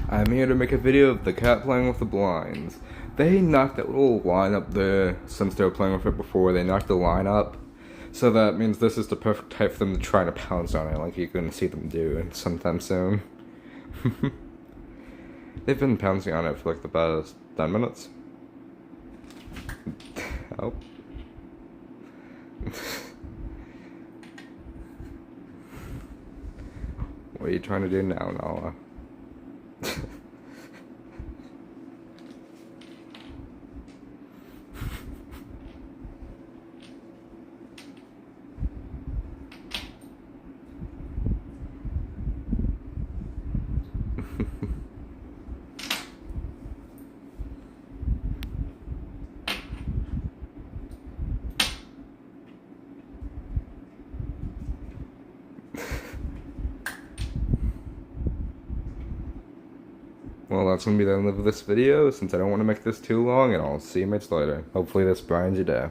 I'm here to make a video of the cat playing with the blinds. They knocked that little line up there since they were playing with it before. They knocked the line up. So that means this is the perfect type for them to try to pounce on it, like you're going to see them do sometime soon. They've been pouncing on it for like the past 10 minutes. Oh. What are you trying to do now, Nala? Well, that's gonna be the end of this video, since I don't want to make this too long, and I'll see you much later. Hopefully this brightens your day.